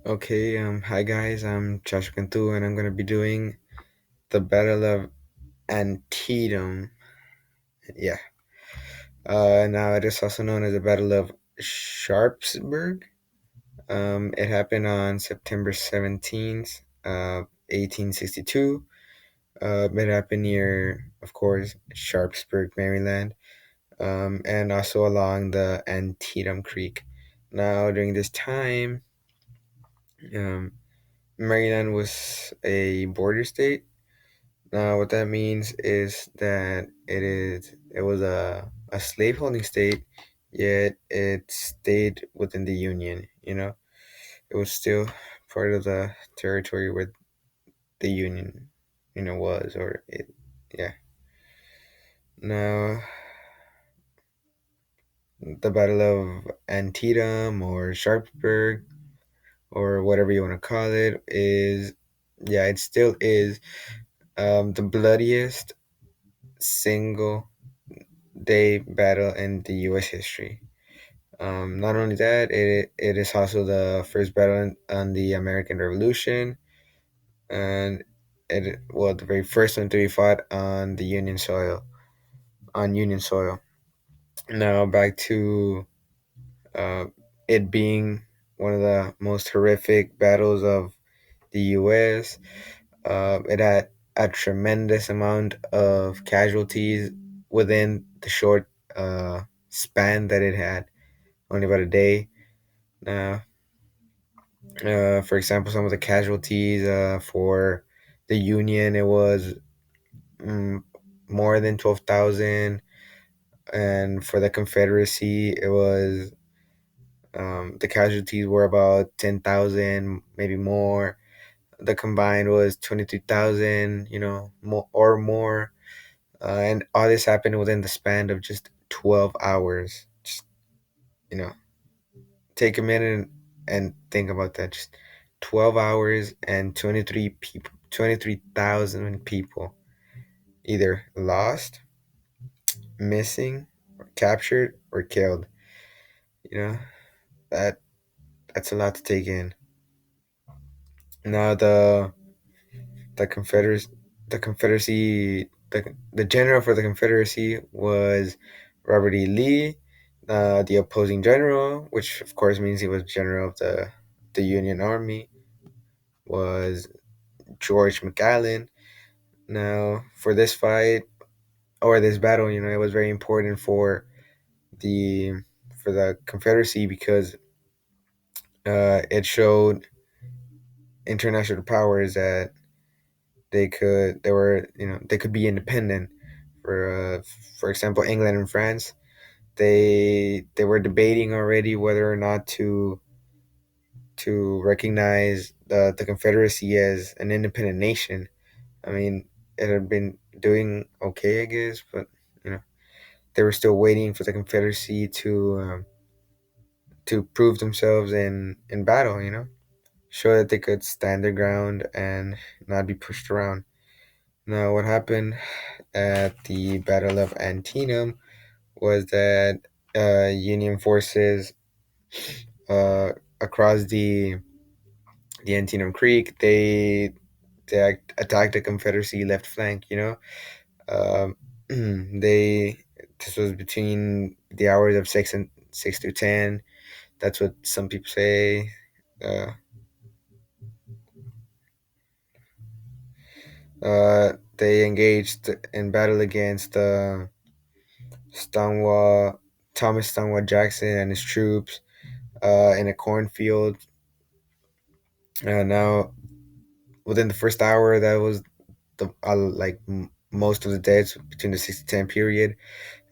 Okay, hi guys, I'm Joshua Cantu and I'm gonna be doing the Battle of Antietam. Yeah. Now it is also known as the Battle of Sharpsburg. It happened on September 17th, 1862. It happened near, of course, Sharpsburg, Maryland, and also along the Antietam Creek. Now, during this time, um, Maryland was a border state. Now, what that means is that it was a slaveholding state, yet it stayed within the Union. It was still part of the territory where the Union, was or it. Yeah. Now, the Battle of Antietam or Sharpsburg or whatever you want to call it is, yeah, it still is the bloodiest single day battle in the U.S. history. Not only that, it is also the first battle on the American Revolution, and the very first one to be fought on the Union soil. On Union soil. Now back to uh, it being one of the most horrific battles of the U.S. It had a tremendous amount of casualties within the short span that it had, only about a day. Uh, for example, some of the casualties for the Union, it was mm, more than 12,000, and for the Confederacy, it was the casualties were about 10,000, maybe more. The combined was 23,000, more or more. And all this happened within the span of just 12 hours. Just, you know, take a minute and think about that. Just 12 hours and 23 people, 23,000 people either lost, missing, or captured, or killed. You know, that that's a lot to take in. Now the Confederacy, the general for the Confederacy was Robert E. Lee. The opposing general, which of course means he was general of the Union Army, was George McAllen. Now, for this fight or this battle, it was very important the for the Confederacy because it showed international powers that they could be independent. For example, England and France, they were debating already whether or not to recognize the Confederacy as an independent nation. I mean, it had been doing okay, I guess, but you know they were still waiting for the Confederacy to prove themselves in battle. Show that they could stand their ground and not be pushed around. Now, what happened at the Battle of Antietam was that Union forces across the Antietam Creek, they attacked the Confederacy left flank. Um, they this was between the hours of 6 to 10. That's what some people say. Uh, they engaged in battle against Stonewall Thomas Stonewall Jackson and his troops in a cornfield. Now, within the first hour, that was most of the deaths between the 6 to 10 period.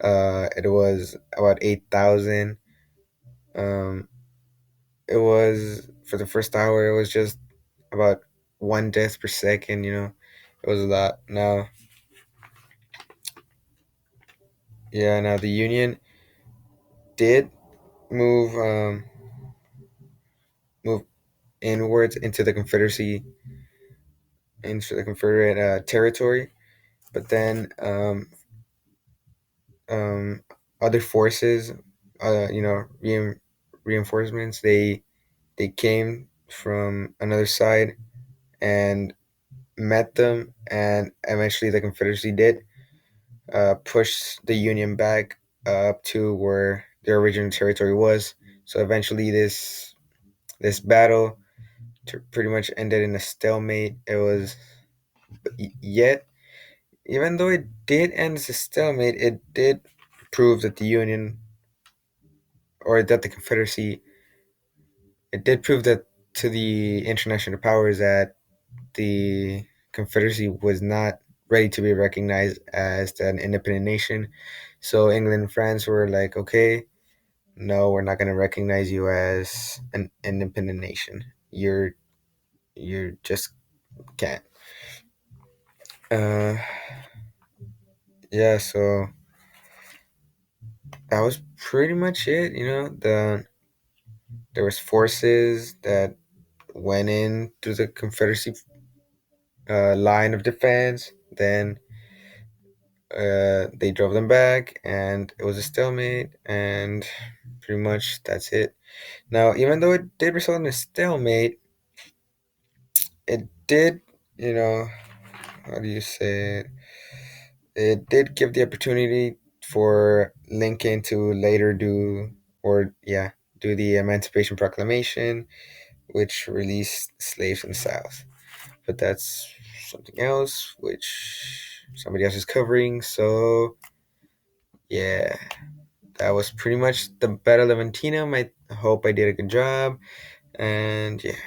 It was about 8,000. Um, it was for the first hour. It was just about one death per second. It was a lot. Now, yeah. Now the Union did move move inwards into the Confederate territory, but then um, other forces, reinforcements, they came from another side and met them, and eventually the Confederacy did push the Union back up to where their original territory was. So eventually, this battle pretty much ended in a stalemate. It was yet, even though it did end as a stalemate, it did prove that the Union, or that the Confederacy, it did prove that to the international powers that the Confederacy was not ready to be recognized as an independent nation. So England and France were like, okay, no, we're not going to recognize you as an independent nation. You're just can't. Uh, yeah. So that was pretty much it. There was forces that went in through the Confederacy line of defense. Then they drove them back, and it was a stalemate. And pretty much that's it. Now, even though it did result in a stalemate, it did, you know, how do you say it? It did give the opportunity for Lincoln to later do the Emancipation Proclamation, which released slaves in the South. But that's something else, which somebody else is covering. So, yeah, that was pretty much the Battle of Antietam. I hope I did a good job. And yeah.